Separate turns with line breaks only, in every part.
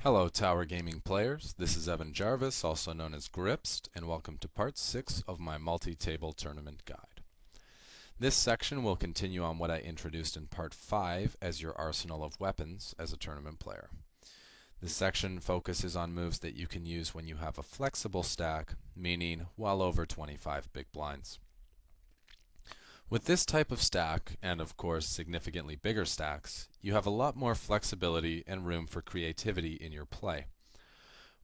Hello Tower Gaming players, this is Evan Jarvis, also known as Gripst, and welcome to part 6 of my multi-table tournament guide. This section will continue on what I introduced in part 5 as your arsenal of weapons as a tournament player. This section focuses on moves that you can use when you have a flexible stack, meaning well over 25 big blinds. With this type of stack, and of course significantly bigger stacks, you have a lot more flexibility and room for creativity in your play.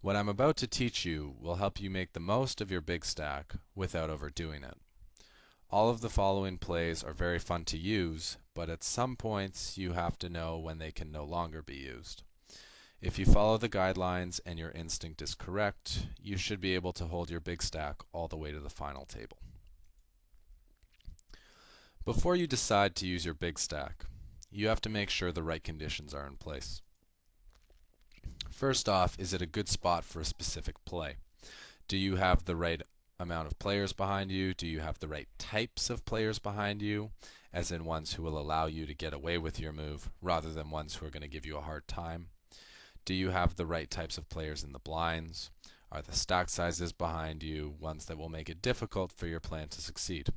What I'm about to teach you will help you make the most of your big stack without overdoing it. All of the following plays are very fun to use, but at some points you have to know when they can no longer be used. If you follow the guidelines and your instinct is correct, you should be able to hold your big stack all the way to the final table. Before you decide to use your big stack, you have to make sure the right conditions are in place. First off, is it a good spot for a specific play? Do you have the right amount of players behind you? Do you have the right types of players behind you, as in ones who will allow you to get away with your move rather than ones who are going to give you a hard time? Do you have the right types of players in the blinds? Are the stack sizes behind you ones that will make it difficult for your plan to succeed?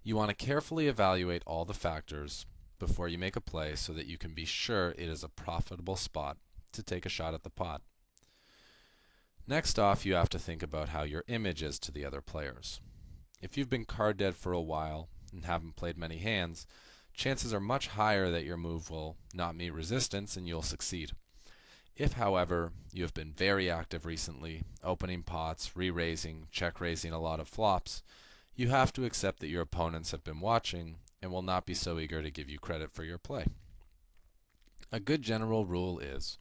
You want to carefully evaluate all the factors before you make a play so that you can be sure it is a profitable spot to take a shot at the pot. Next off, you have to think about how your image is to the other players. If you've been card dead for a while and haven't played many hands, chances are much higher that your move will not meet resistance and you'll succeed. If, however, you have been very active recently, opening pots, re-raising, check-raising a lot of flops, you have to accept that your opponents have been watching and will not be so eager to give you credit for your play. A good general rule is,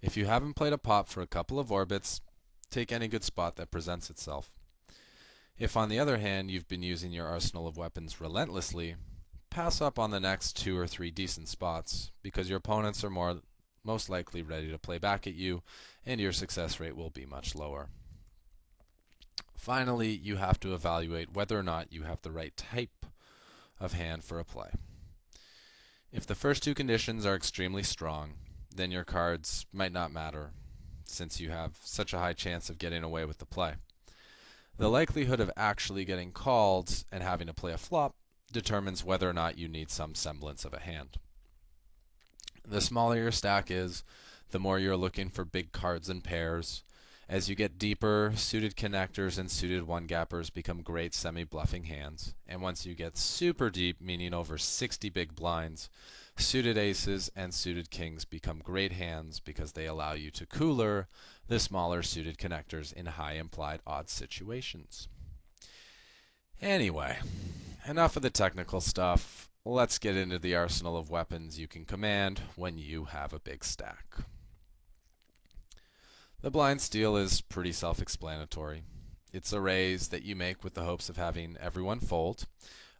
if you haven't played a pot for a couple of orbits, take any good spot that presents itself. If, on the other hand, you've been using your arsenal of weapons relentlessly, pass up on the next 2 or 3 decent spots, because your opponents are most likely ready to play back at you, and your success rate will be much lower. Finally, you have to evaluate whether or not you have the right type of hand for a play. If the first 2 conditions are extremely strong, then your cards might not matter, since you have such a high chance of getting away with the play. The likelihood of actually getting called and having to play a flop determines whether or not you need some semblance of a hand. The smaller your stack is, the more you're looking for big cards and pairs. As you get deeper, suited connectors and suited one-gappers become great semi-bluffing hands. And once you get super deep, meaning over 60 big blinds, suited aces and suited kings become great hands because they allow you to cooler the smaller suited connectors in high implied odds situations. Anyway, enough of the technical stuff. Let's get into the arsenal of weapons you can command when you have a big stack. The blind steal is pretty self-explanatory. It's a raise that you make with the hopes of having everyone fold,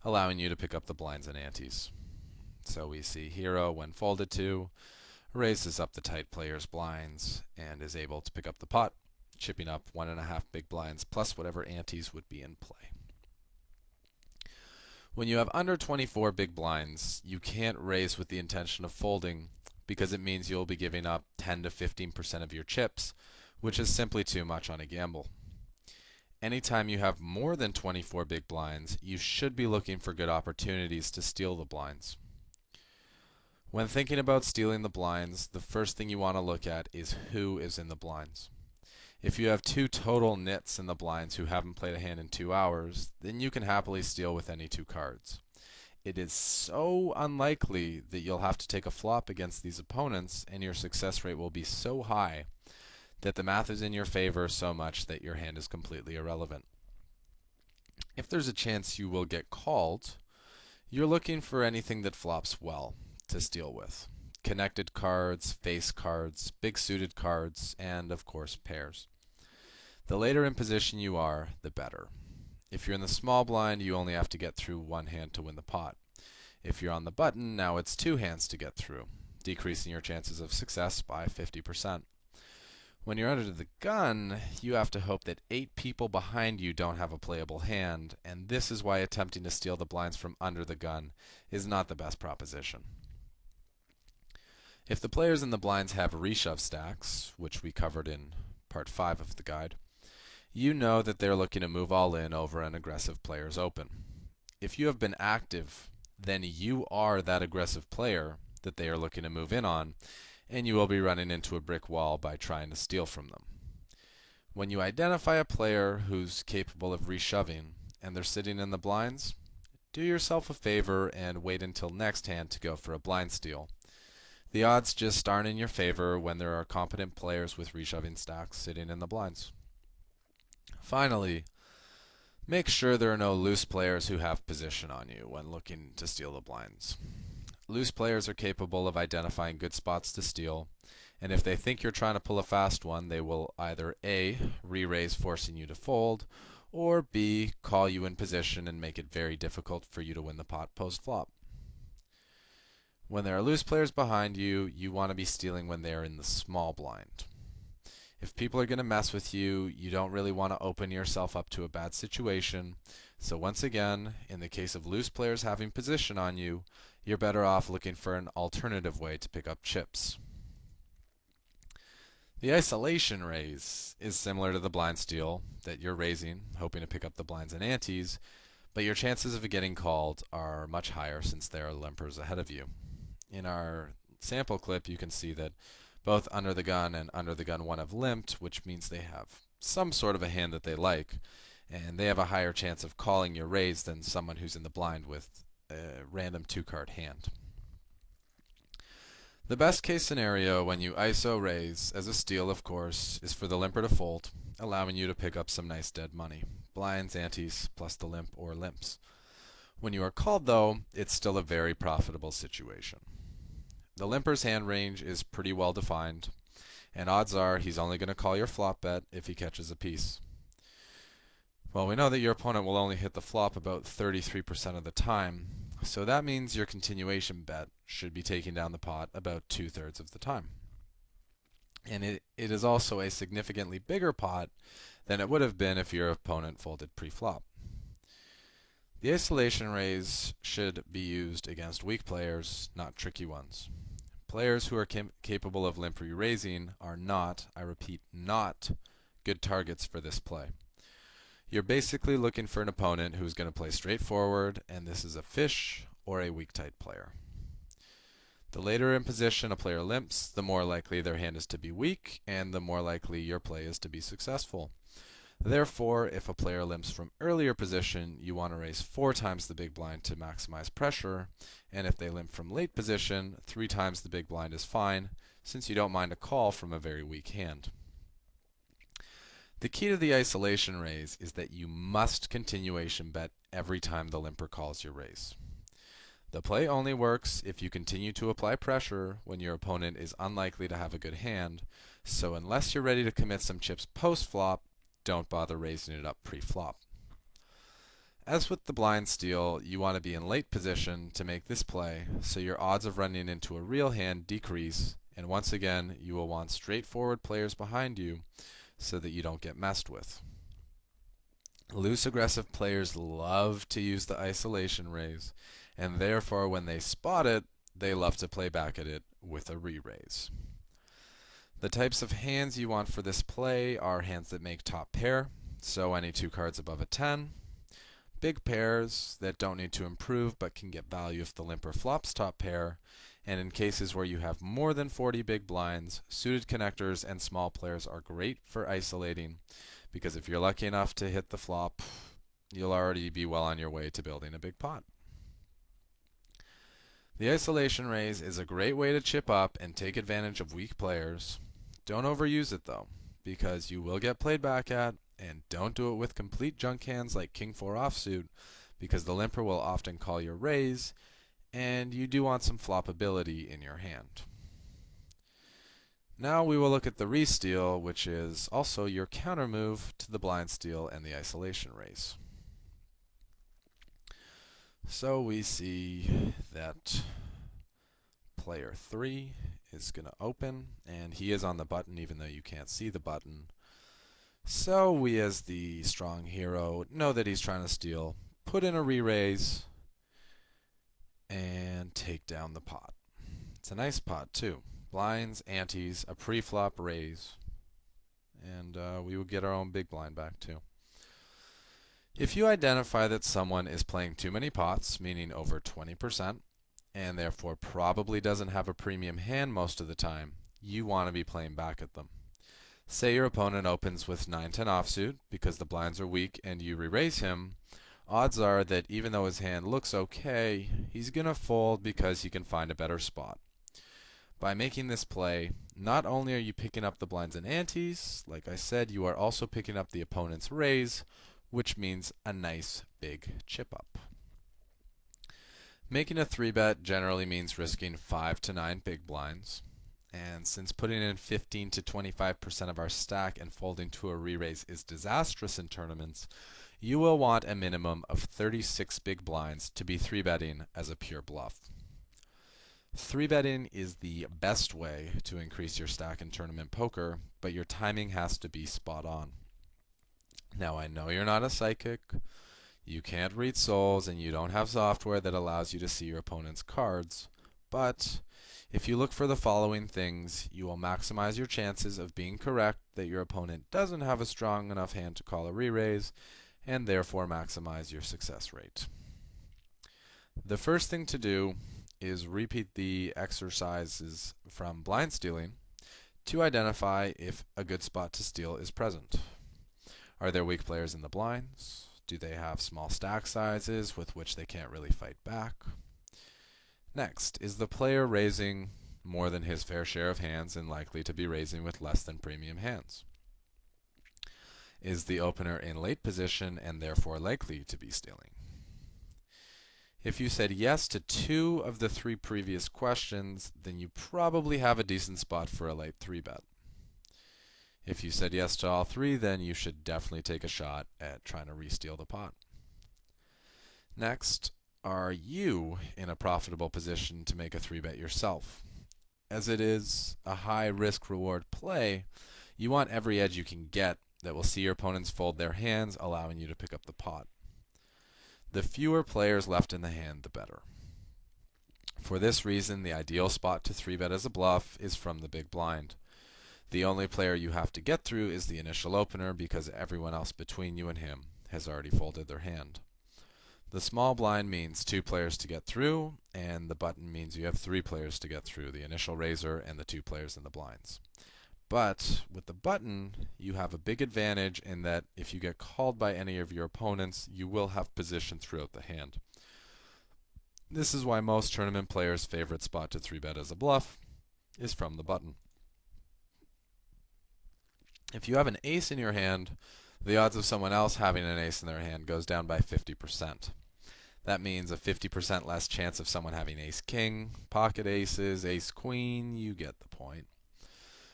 allowing you to pick up the blinds and antes. So we see hero, when folded to, raises up the tight player's blinds and is able to pick up the pot, chipping up 1.5 big blinds plus whatever antes would be in play. When you have under 24 big blinds, you can't raise with the intention of folding because it means you'll be giving up 10 to 15% of your chips, which is simply too much on a gamble. Anytime you have more than 24 big blinds, you should be looking for good opportunities to steal the blinds. When thinking about stealing the blinds, the first thing you want to look at is who is in the blinds. If you have 2 total nits in the blinds who haven't played a hand in 2 hours, then you can happily steal with any 2 cards. It is so unlikely that you'll have to take a flop against these opponents, and your success rate will be so high that the math is in your favor so much that your hand is completely irrelevant. If there's a chance you will get called, you're looking for anything that flops well to steal with. Connected cards, face cards, big suited cards, and of course pairs. The later in position you are, the better. If you're in the small blind, you only have to get through 1 hand to win the pot. If you're on the button, now it's 2 hands to get through, decreasing your chances of success by 50%. When you're under the gun, you have to hope that 8 people behind you don't have a playable hand, and this is why attempting to steal the blinds from under the gun is not the best proposition. If the players in the blinds have reshove stacks, which we covered in part 5 of the guide, you know that they're looking to move all in over an aggressive player's open. If you have been active, then you are that aggressive player that they are looking to move in on, and you will be running into a brick wall by trying to steal from them. When you identify a player who's capable of reshoving and they're sitting in the blinds, do yourself a favor and wait until next hand to go for a blind steal. The odds just aren't in your favor when there are competent players with reshoving stacks sitting in the blinds. Finally, make sure there are no loose players who have position on you when looking to steal the blinds. Loose players are capable of identifying good spots to steal, and if they think you're trying to pull a fast one, they will either A, re-raise forcing you to fold, or B, call you in position and make it very difficult for you to win the pot post-flop. When there are loose players behind you, you want to be stealing when they are in the small blind. If people are going to mess with you, you don't really want to open yourself up to a bad situation. So once again, in the case of loose players having position on you, you're better off looking for an alternative way to pick up chips. The isolation raise is similar to the blind steal that you're raising, hoping to pick up the blinds and antes, but your chances of getting called are much higher since there are limpers ahead of you. In our sample clip, you can see that both Under the Gun and Under the Gun 1 have limped, which means they have some sort of a hand that they like, and they have a higher chance of calling your raise than someone who's in the blind with a random 2-card hand. The best case scenario when you ISO raise, as a steal of course, is for the limper to fold, allowing you to pick up some nice dead money. Blinds, antes, plus the limp or limps. When you are called though, it's still a very profitable situation. The limper's hand range is pretty well defined, and odds are he's only going to call your flop bet if he catches a piece. Well, we know that your opponent will only hit the flop about 33% of the time, so that means your continuation bet should be taking down the pot about 2/3 of the time. And it is also a significantly bigger pot than it would have been if your opponent folded pre-flop. The isolation raise should be used against weak players, not tricky ones. Players who are capable of limp re-raising are not, I repeat, not good targets for this play. You're basically looking for an opponent who's going to play straightforward, and this is a fish or a weak tight player. The later in position a player limps, the more likely their hand is to be weak, and the more likely your play is to be successful. Therefore, if a player limps from earlier position, you want to raise 4 times the big blind to maximize pressure, and if they limp from late position, 3 times the big blind is fine, since you don't mind a call from a very weak hand. The key to the isolation raise is that you must continuation bet every time the limper calls your raise. The play only works if you continue to apply pressure when your opponent is unlikely to have a good hand, so unless you're ready to commit some chips post-flop, don't bother raising it up pre-flop. As with the blind steal, you want to be in late position to make this play, so your odds of running into a real hand decrease, and once again, you will want straightforward players behind you so that you don't get messed with. Loose aggressive players love to use the isolation raise, and therefore when they spot it, they love to play back at it with a re-raise. The types of hands you want for this play are hands that make top pair, so any 2 cards above a 10. Big pairs that don't need to improve but can get value if the limper flops top pair, and in cases where you have more than 40 big blinds, suited connectors and small players are great for isolating, because if you're lucky enough to hit the flop, you'll already be well on your way to building a big pot. The isolation raise is a great way to chip up and take advantage of weak players. Don't overuse it though, because you will get played back at, and don't do it with complete junk hands like King 4 offsuit, because the limper will often call your raise, and you do want some flopability in your hand. Now we will look at the resteal, which is also your counter move to the blind steal and the isolation raise. So we see that player 3 is going to open, and he is on the button even though you can't see the button. So we, as the strong hero, know that he's trying to steal, put in a re-raise, and take down the pot. It's a nice pot too. blinds, antes, a pre-flop raise, and we would get our own big blind back too. If you identify that someone is playing too many pots, meaning over 20%, and therefore probably doesn't have a premium hand most of the time, you want to be playing back at them. Say your opponent opens with 9-10 offsuit because the blinds are weak and you re-raise him, odds are that even though his hand looks okay, he's going to fold because he can find a better spot. By making this play, not only are you picking up the blinds and antes, like I said, you are also picking up the opponent's raise, which means a nice big chip up. Making a 3-bet generally means risking 5 to 9 big blinds. And since putting in 15 to 25% of our stack and folding to a re-raise is disastrous in tournaments, you will want a minimum of 36 big blinds to be 3-betting as a pure bluff. 3-betting is the best way to increase your stack in tournament poker, but your timing has to be spot on. Now, I know you're not a psychic, you can't read souls, and you don't have software that allows you to see your opponent's cards, but if you look for the following things, you will maximize your chances of being correct that your opponent doesn't have a strong enough hand to call a re-raise, and therefore maximize your success rate. The first thing to do is repeat the exercises from blind stealing to identify if a good spot to steal is present. Are there weak players in the blinds? Do they have small stack sizes with which they can't really fight back? Next, is the player raising more than his fair share of hands and likely to be raising with less than premium hands? Is the opener in late position and therefore likely to be stealing? If you said yes to 2 of the 3 previous questions, then you probably have a decent spot for a late 3-bet. If you said yes to all 3, then you should definitely take a shot at trying to re-steal the pot. Next, are you in a profitable position to make a 3-bet yourself? As it is a high risk-reward play, you want every edge you can get that will see your opponents fold their hands, allowing you to pick up the pot. The fewer players left in the hand, the better. For this reason, the ideal spot to 3-bet as a bluff is from the big blind. The only player you have to get through is the initial opener because everyone else between you and him has already folded their hand. The small blind means 2 players to get through, and the button means you have 3 players to get through, the initial raiser and the 2 players in the blinds. But with the button, you have a big advantage in that if you get called by any of your opponents, you will have position throughout the hand. This is why most tournament players' favorite spot to 3-bet as a bluff is from the button. If you have an ace in your hand, the odds of someone else having an ace in their hand goes down by 50%. That means a 50% less chance of someone having ace-king, pocket aces, ace-queen, you get the point.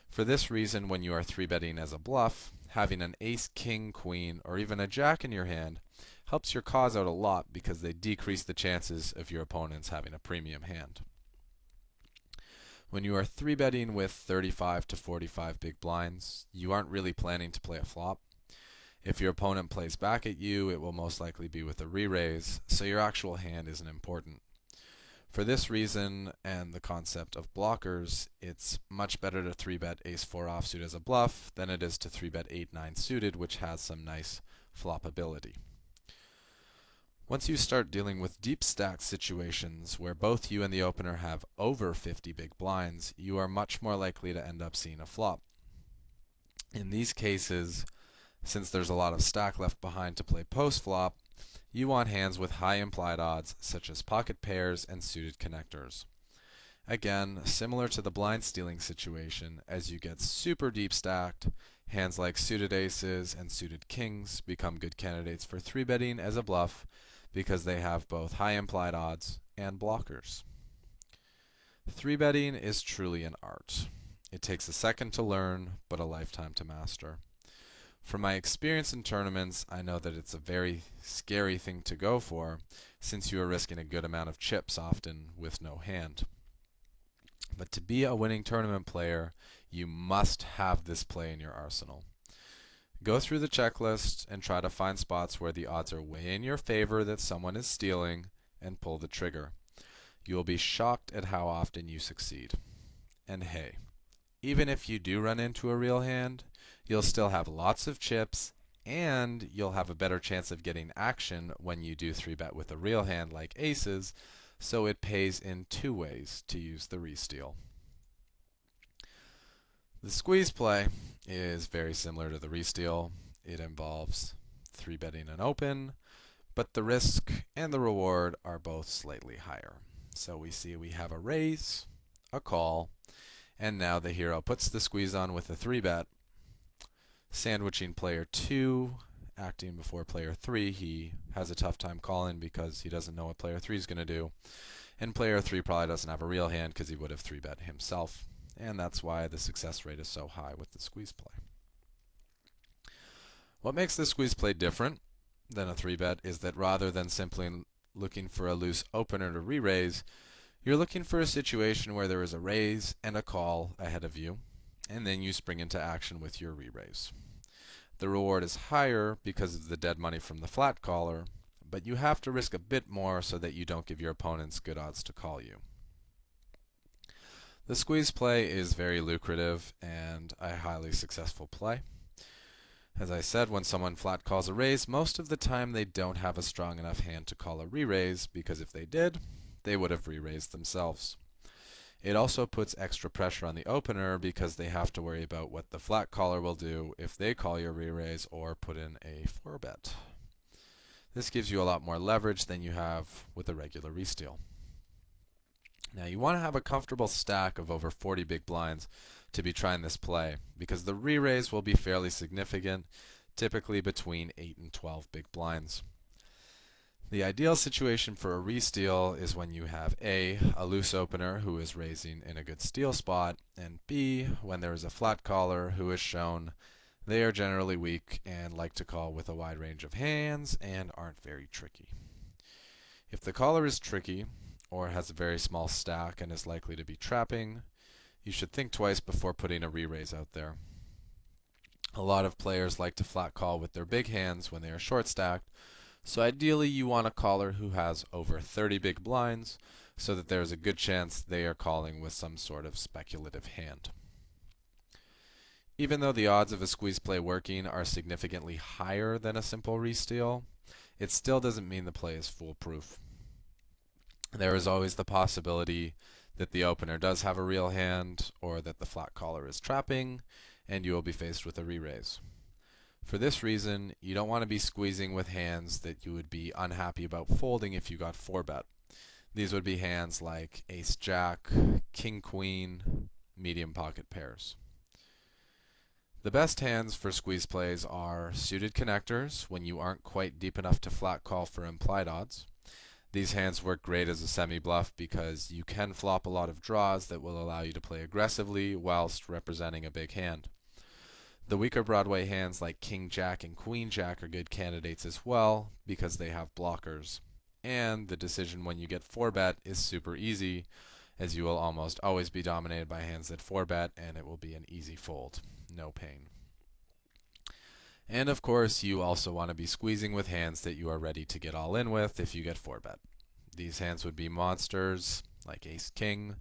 For this reason, when you are 3-betting as a bluff, having an ace, king, queen, or even a jack in your hand helps your cause out a lot because they decrease the chances of your opponents having a premium hand. When you are 3-betting with 35 to 45 big blinds, you aren't really planning to play a flop. If your opponent plays back at you, it will most likely be with a re-raise, so your actual hand isn't important. For this reason and the concept of blockers, it's much better to 3-bet ace-4 offsuit as a bluff than it is to 3-bet 8-9 suited, which has some nice flopability. Once you start dealing with deep stack situations where both you and the opener have over 50 big blinds, you are much more likely to end up seeing a flop. In these cases, since there's a lot of stack left behind to play post-flop, you want hands with high implied odds, such as pocket pairs and suited connectors. Again, similar to the blind stealing situation, as you get super deep stacked, hands like suited aces and suited kings become good candidates for 3-betting as a bluff because they have both high implied odds and blockers. 3-betting is truly an art. It takes a second to learn, but a lifetime to master. From my experience in tournaments, I know that it's a very scary thing to go for, since you are risking a good amount of chips, often with no hand. But to be a winning tournament player, you must have this play in your arsenal. Go through the checklist and try to find spots where the odds are way in your favor that someone is stealing, and pull the trigger. You will be shocked at how often you succeed. and hey, even if you do run into a real hand, you'll still have lots of chips and you'll have a better chance of getting action when you do 3-bet with a real hand like aces, so it pays in two ways to use the resteal. The squeeze play is very similar to the resteal. It involves 3-betting an open, but the risk and the reward are both slightly higher. So we see we have a raise, a call, and now the hero puts the squeeze on with a 3-bet, sandwiching player 2, acting before player 3. He has a tough time calling because he doesn't know what player 3 is going to do. And player 3 probably doesn't have a real hand because he would have 3-bet himself. And that's why the success rate is so high with the squeeze play. What makes the squeeze play different than a 3-bet is that rather than simply looking for a loose opener to re-raise, you're looking for a situation where there is a raise and a call ahead of you, and then you spring into action with your re-raise. The reward is higher because of the dead money from the flat caller, but you have to risk a bit more so that you don't give your opponents good odds to call you. The squeeze play is very lucrative and a highly successful play. As I said, when someone flat calls a raise, most of the time they don't have a strong enough hand to call a re-raise, because if they did, they would have re-raised themselves. It also puts extra pressure on the opener because they have to worry about what the flat caller will do if they call your re-raise or put in a 4-bet. This gives you a lot more leverage than you have with a regular resteal. Now you want to have a comfortable stack of over 40 big blinds to be trying this play, because the re-raise will be fairly significant, typically between 8 and 12 big blinds. The ideal situation for a resteal is when you have A, a loose opener who is raising in a good steal spot, and B, when there is a flat caller who is shown they are generally weak and like to call with a wide range of hands and aren't very tricky. If the caller is tricky, or has a very small stack and is likely to be trapping, you should think twice before putting a re-raise out there. A lot of players like to flat call with their big hands when they are short stacked, so ideally you want a caller who has over 30 big blinds so that there is a good chance they are calling with some sort of speculative hand. Even though the odds of a squeeze play working are significantly higher than a simple resteal, it still doesn't mean the play is foolproof. There is always the possibility that the opener does have a real hand, or that the flat caller is trapping, and you will be faced with a re-raise. For this reason, you don't want to be squeezing with hands that you would be unhappy about folding if you got 4-bet. These would be hands like ace-jack, king-queen, medium pocket pairs. The best hands for squeeze plays are suited connectors when you aren't quite deep enough to flat call for implied odds. These hands work great as a semi-bluff because you can flop a lot of draws that will allow you to play aggressively whilst representing a big hand. The weaker Broadway hands like King-Jack and Queen-Jack are good candidates as well because they have blockers. And the decision when you get 4-bet is super easy, as you will almost always be dominated by hands that 4-bet, and it will be an easy fold. No pain. And of course, you also want to be squeezing with hands that you are ready to get all in with if you get 4-bet. These hands would be monsters like ace-king,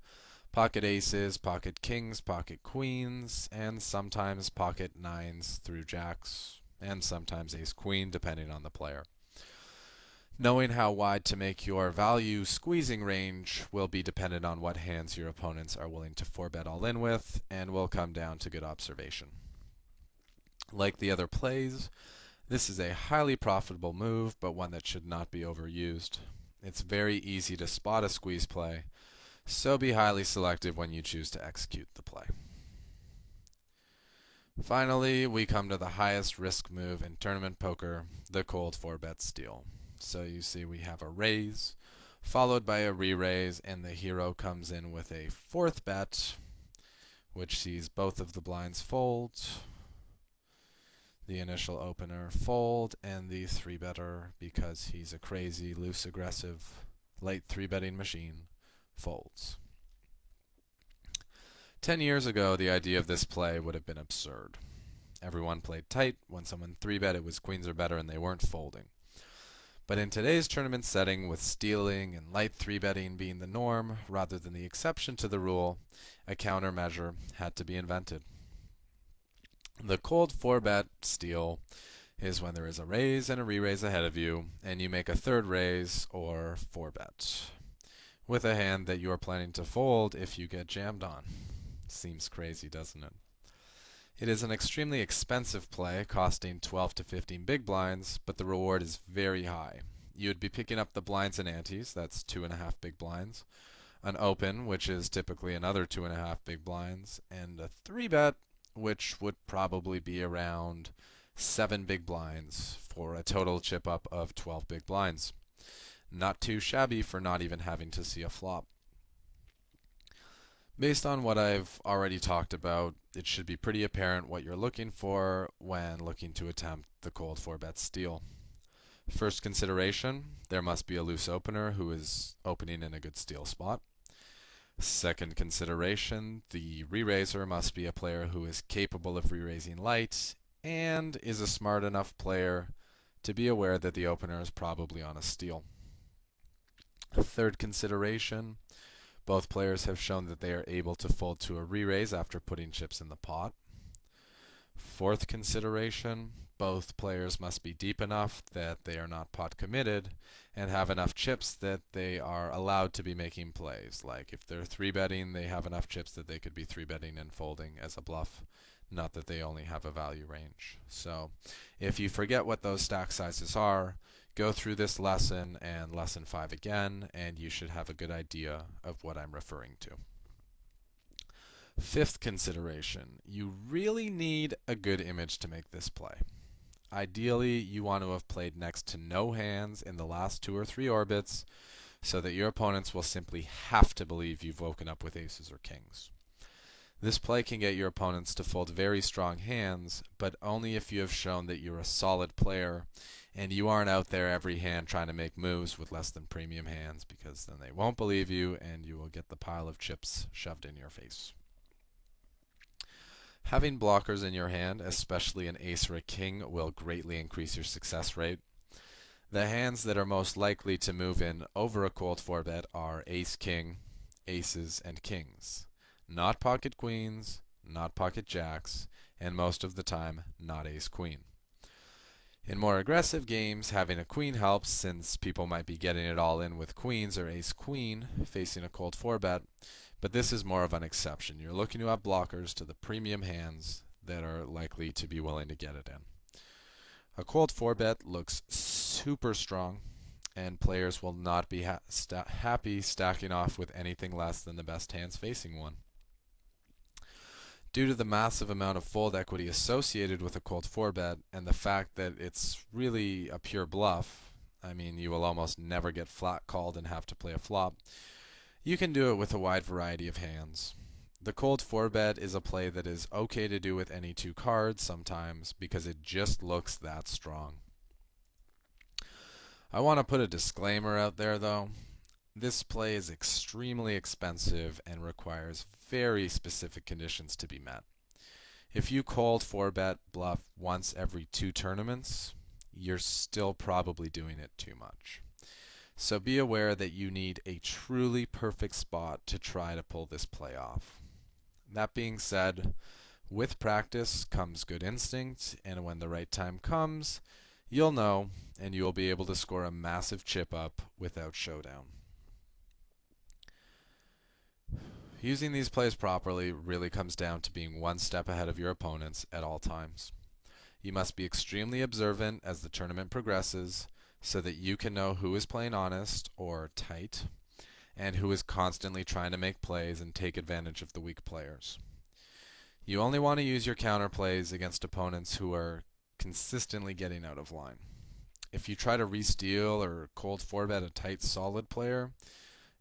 pocket aces, pocket kings, pocket queens, and sometimes pocket nines through jacks, and sometimes ace-queen depending on the player. Knowing how wide to make your value squeezing range will be dependent on what hands your opponents are willing to 4-bet all in with, and will come down to good observation. Like the other plays, this is a highly profitable move, but one that should not be overused. It's very easy to spot a squeeze play, so be highly selective when you choose to execute the play. Finally, we come to the highest risk move in tournament poker, the cold 4-bet steal. So you see we have a raise, followed by a re-raise, and the hero comes in with a 4th bet, which sees both of the blinds fold, the initial opener fold, and the 3-better, because he's a crazy, loose, aggressive, late 3-betting machine, folds. 10 years ago, the idea of this play would have been absurd. Everyone played tight. When someone 3-bet, it was queens or better, and they weren't folding. But in today's tournament setting, with stealing and light 3-betting being the norm rather than the exception to the rule, a countermeasure had to be invented. The cold 4-bet steal is when there is a raise and a re-raise ahead of you, and you make a third raise or 4-bet with a hand that you are planning to fold if you get jammed on. Seems crazy, doesn't it? It is an extremely expensive play, costing 12 to 15 big blinds, but the reward is very high. You would be picking up the blinds and antes, that's 2.5 big blinds, an open, which is typically another 2.5 big blinds, and a 3-bet, which would probably be around 7 big blinds for a total chip up of 12 big blinds. Not too shabby for not even having to see a flop. Based on what I've already talked about, it should be pretty apparent what you're looking for when looking to attempt the cold 4-bet steal. First consideration, there must be a loose opener who is opening in a good steal spot. Second consideration, the re-raiser must be a player who is capable of re-raising light and is a smart enough player to be aware that the opener is probably on a steal. Third consideration, both players have shown that they are able to fold to a re-raise after putting chips in the pot. Fourth consideration, both players must be deep enough that they are not pot committed and have enough chips that they are allowed to be making plays. Like if they're 3-betting, they have enough chips that they could be 3-betting and folding as a bluff, not that they only have a value range. So if you forget what those stack sizes are, go through this lesson and lesson 5 again, and you should have a good idea of what I'm referring to. Fifth consideration, you really need a good image to make this play. Ideally, you want to have played next to no hands in the last 2 or 3 orbits so that your opponents will simply have to believe you've woken up with aces or kings. This play can get your opponents to fold very strong hands, but only if you have shown that you're a solid player and you aren't out there every hand trying to make moves with less than premium hands, because then they won't believe you and you will get the pile of chips shoved in your face. Having blockers in your hand, especially an ace or a king, will greatly increase your success rate. The hands that are most likely to move in over a cold 4-bet are ace-king, aces, and kings. Not pocket queens, not pocket jacks, and most of the time, not ace-queen. In more aggressive games, having a queen helps, since people might be getting it all in with queens or ace-queen facing a cold 4-bet, but this is more of an exception. You're looking to have blockers to the premium hands that are likely to be willing to get it in. A cold 4-bet looks super strong, and players will not be happy stacking off with anything less than the best hands facing one. Due to the massive amount of fold equity associated with a cold 4-bet and the fact that it's really a pure bluff, I mean, you will almost never get flat called and have to play a flop, you can do it with a wide variety of hands. The cold 4-bet is a play that is okay to do with any 2 cards sometimes because it just looks that strong. I want to put a disclaimer out there though. This play is extremely expensive and requires very specific conditions to be met. If you cold 4-bet bluff once every 2 tournaments, you're still probably doing it too much. So be aware that you need a truly perfect spot to try to pull this play off. That being said, with practice comes good instinct, and when the right time comes, you'll know and you'll be able to score a massive chip up without showdown. Using these plays properly really comes down to being one step ahead of your opponents at all times. You must be extremely observant as the tournament progresses so that you can know who is playing honest or tight and who is constantly trying to make plays and take advantage of the weak players. You only want to use your counter plays against opponents who are consistently getting out of line. If you try to resteal or cold 4-bet a tight solid player,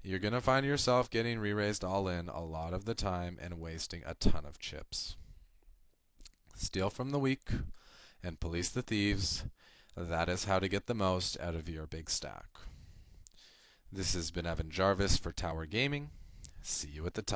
you're going to find yourself getting re-raised all in a lot of the time and wasting a ton of chips. Steal from the weak and police the thieves. That is how to get the most out of your big stack. This has been Evan Jarvis for Tower Gaming. See you at the top.